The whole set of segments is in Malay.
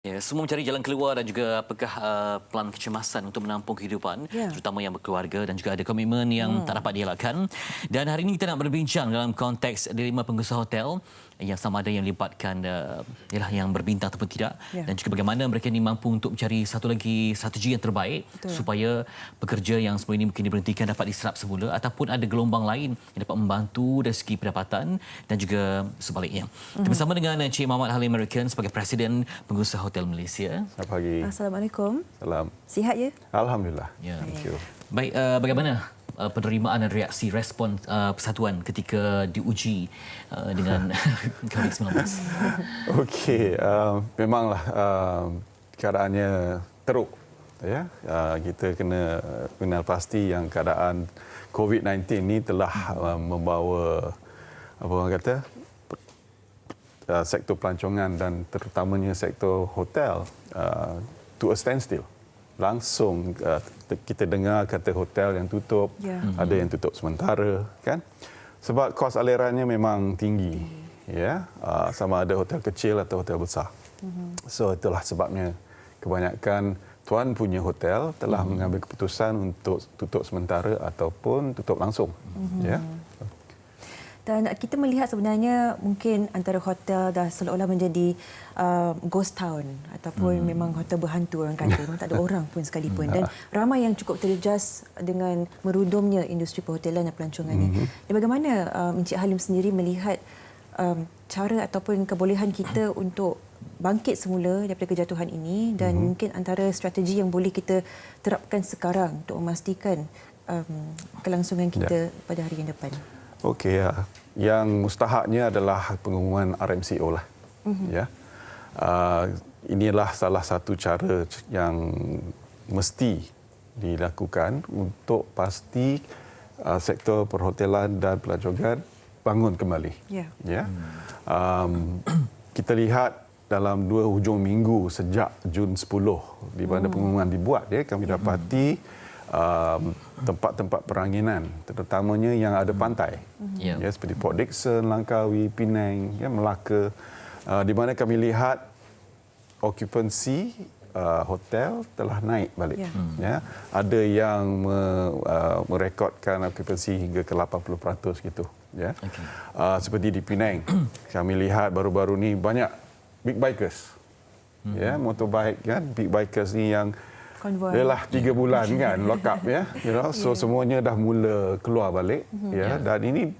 Ya, semua mencari jalan keluar dan juga apakah pelan kecemasan untuk menampung kehidupan, terutama yang berkeluarga dan juga ada komitmen yang tak dapat dielakkan. Dan hari ini kita nak berbincang dalam konteks dilema pengusaha hotel yang sama ada yang melibatkan yang berbintang ataupun tidak, dan juga bagaimana mereka ini mampu untuk mencari satu lagi strategi yang terbaik supaya pekerja yang sebelum ini mungkin diberhentikan dapat diserap semula ataupun ada gelombang lain yang dapat membantu dari segi pendapatan dan juga sebaliknya. Kita bersama dengan Encik Muhammad Halim American sebagai Presiden Pengusaha Hotel Malaysia. Selamat pagi. Assalamualaikum. Salam. Sihat ya? Alhamdulillah. Ya. Thank you. Baik, bagaimana penerimaan dan reaksi respon persatuan ketika diuji dengan COVID-19? Okey, memanglah keadaannya teruk. Ya, kita kena kenal pasti yang keadaan COVID-19 ini telah membawa apa orang kata sektor pelancongan dan terutamanya sektor hotel to a standstill. Langsung kita dengar kata hotel yang tutup, ada yang tutup sementara, kan? Sebab kos alirannya memang tinggi, ya. Sama ada hotel kecil atau hotel besar. So itulah sebabnya kebanyakan tuan punya hotel telah mengambil keputusan untuk tutup sementara ataupun tutup langsung, ya. Dan kita melihat sebenarnya mungkin antara hotel dah seolah-olah menjadi ghost town ataupun memang hotel berhantu orang kata, memang tak ada orang pun sekalipun, dan ramai yang cukup terjejas dengan merudumnya industri perhotelan dan pelancongan ini. Dan bagaimana Encik Halim sendiri melihat cara ataupun kebolehan kita untuk bangkit semula daripada kejatuhan ini, dan mungkin antara strategi yang boleh kita terapkan sekarang untuk memastikan kelangsungan kita pada hari yang depan? Okey, ya. Yang mustahaknya adalah pengumuman RMCO lah. Ya. Inilah salah satu cara yang mesti dilakukan untuk pasti sektor perhotelan dan pelancongan bangun kembali. Ya. Kita lihat dalam 2 hujung minggu sejak Jun 10 di mana pengumuman dibuat, ya, kami dapati tempat-tempat peranginan terutamanya yang ada pantai, ya, seperti Port Dickson, Langkawi, Penang, ya, Melaka, di mana kami lihat okupansi hotel telah naik balik. Ya. Ada yang merekodkan okupansi hingga ke 80% gitu, ya. Seperti di Penang kami lihat baru-baru ni banyak big bikers, ya, motorbike, kan, big bikers ni yang adalah 3 bulan kan lock up, ya, so semuanya dah mula keluar balik, ya, dan ini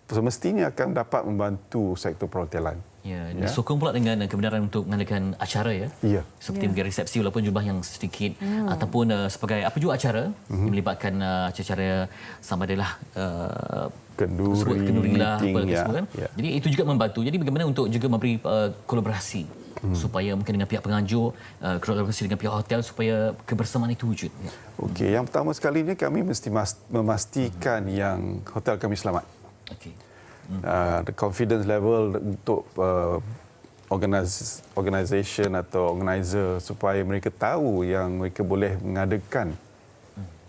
semestinya akan dapat membantu sektor perhotelan. Ya, disokong pula dengan kebenaran untuk mengadakan acara, ya. Seperti mungkin resepsi walaupun jumlah yang sedikit, ataupun sebagai apa juga acara yang melibatkan acara sama adalah kenduri lah, semua, kan. Jadi itu juga membantu. Jadi bagaimana untuk juga memberi kolaborasi supaya mungkin dengan pihak penganjur, kolaborasi dengan pihak hotel supaya kebersamaan itu wujud. Okey, yang pertama sekalinya kami mesti memastikan yang hotel kami selamat. The confidence level untuk organisation atau organizer supaya mereka tahu yang mereka boleh mengadakan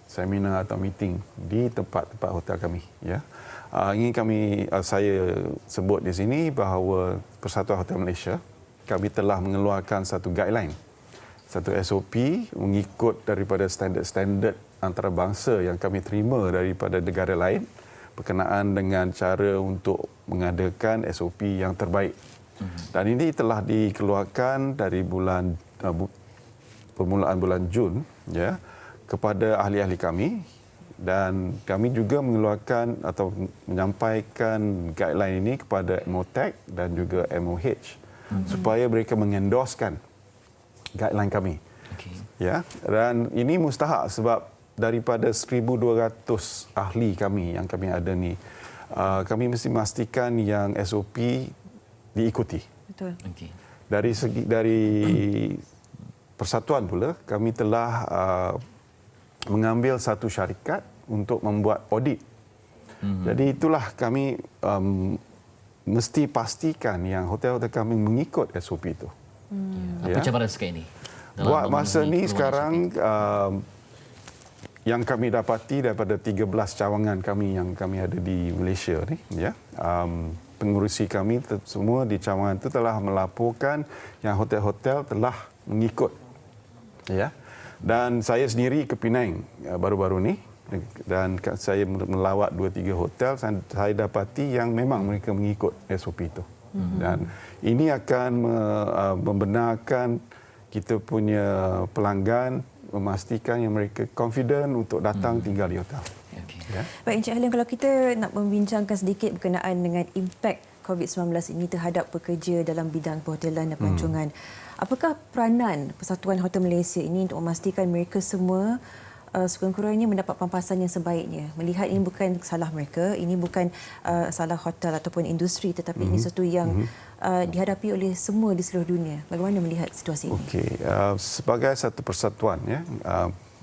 seminar atau meeting di tempat-tempat hotel kami, ya. Ingin saya sebut di sini bahawa Persatuan Hotel Malaysia kami telah mengeluarkan satu guideline, satu SOP mengikut daripada standard-standard antarabangsa yang kami terima daripada negara lain berkenaan dengan cara untuk mengadakan SOP yang terbaik. Dan ini telah dikeluarkan dari permulaan bulan Jun, ya, kepada ahli-ahli kami, dan kami juga mengeluarkan atau menyampaikan guideline ini kepada MOTAC dan juga MOH supaya mereka mengendoskan guideline kami. Ya, dan ini mustahak sebab daripada 1,200 ahli kami yang kami ada ni, kami mesti memastikan yang SOP diikuti. Betul. Dari persatuan pula kami telah mengambil satu syarikat untuk membuat audit. Jadi itulah kami mesti pastikan yang hotel-hotel kami mengikut SOP itu. Apa cabaran sekarang ini? Buat masa ni sekarang yang kami dapati daripada 13 cawangan kami yang kami ada di Malaysia ni, ya, pengurusi kami semua di cawangan itu telah melaporkan yang hotel-hotel telah mengikut. Ya. Dan saya sendiri ke Penang baru-baru ni dan saya melawat 2-3 hotel, saya dapati yang memang mereka mengikut SOP itu. Dan ini akan membenarkan kita punya pelanggan, memastikan yang mereka confident untuk datang tinggal di hotel. Ya. Baik Encik Halim, kalau kita nak membincangkan sedikit berkenaan dengan impak COVID-19 ini terhadap pekerja dalam bidang perhotelan dan pelancongan, apakah peranan Persatuan Hotel Malaysia ini untuk memastikan mereka semua sekurang-kurangnya mendapat pampasan yang sebaiknya? Melihat ini bukan salah mereka, ini bukan salah hotel ataupun industri, tetapi ini sesuatu yang dihadapi oleh semua di seluruh dunia. Bagaimana melihat situasi ini? Okey, sebagai satu persatuan, ya,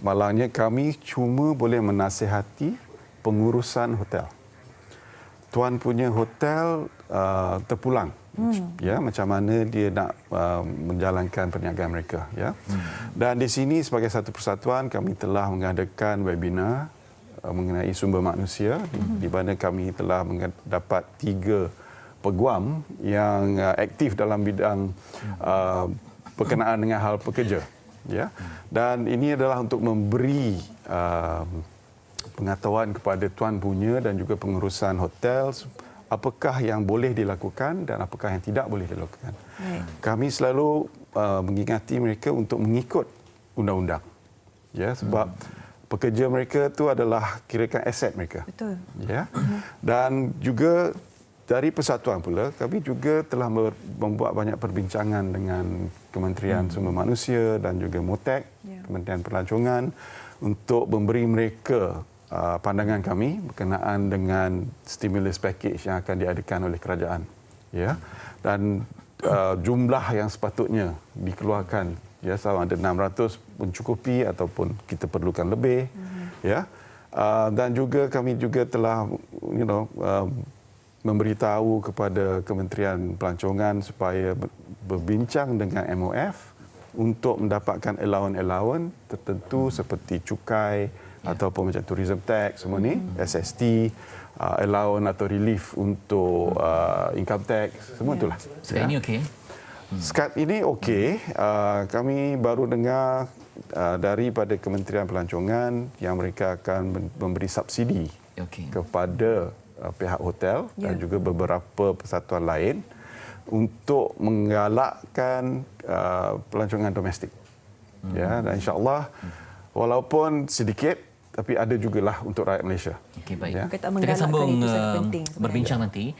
malangnya kami cuma boleh menasihati pengurusan hotel. Tuan punya hotel terpulang, ya, macam mana dia nak menjalankan perniagaan mereka, ya. Dan di sini sebagai satu persatuan kami telah mengadakan webinar mengenai sumber manusia di mana kami telah mendapat 3 peguam yang aktif dalam bidang berkenaan dengan hal pekerja, ya. Dan ini adalah untuk memberi pengetahuan kepada tuan punya dan juga pengurusan hotel apakah yang boleh dilakukan dan apakah yang tidak boleh dilakukan. Kami selalu mengingati mereka untuk mengikut undang-undang, ya, sebab pekerja mereka itu adalah kirakan aset mereka. Betul. Ya. Dan juga dari persatuan pula kami juga telah membuat banyak perbincangan dengan Kementerian Sumber Manusia dan juga MOTEK, Kementerian Pelancongan, untuk memberi mereka pandangan kami berkenaan dengan stimulus package yang akan diadakan oleh kerajaan, ya. Dan jumlah yang sepatutnya dikeluarkan, ya, sama ada 600 mencukupi ataupun kita perlukan lebih, ya. Dan juga kami juga telah memberitahu kepada Kementerian Pelancongan supaya berbincang dengan MOF untuk mendapatkan allowance tertentu seperti cukai ataupun macam tourism tax semua ni, SST, allowance atau relief untuk income tax, semua itulah. Sekarang ini okey. Sekarang ini okey. Kami baru dengar daripada Kementerian Pelancongan yang mereka akan memberi subsidi kepada pihak hotel dan juga beberapa persatuan lain untuk menggalakkan pelancongan domestik. Ya, dan insya-Allah walaupun sedikit tapi ada jugalah untuk rakyat Malaysia. Okey, baik. Ya. Kita akan sambung berbincang nanti.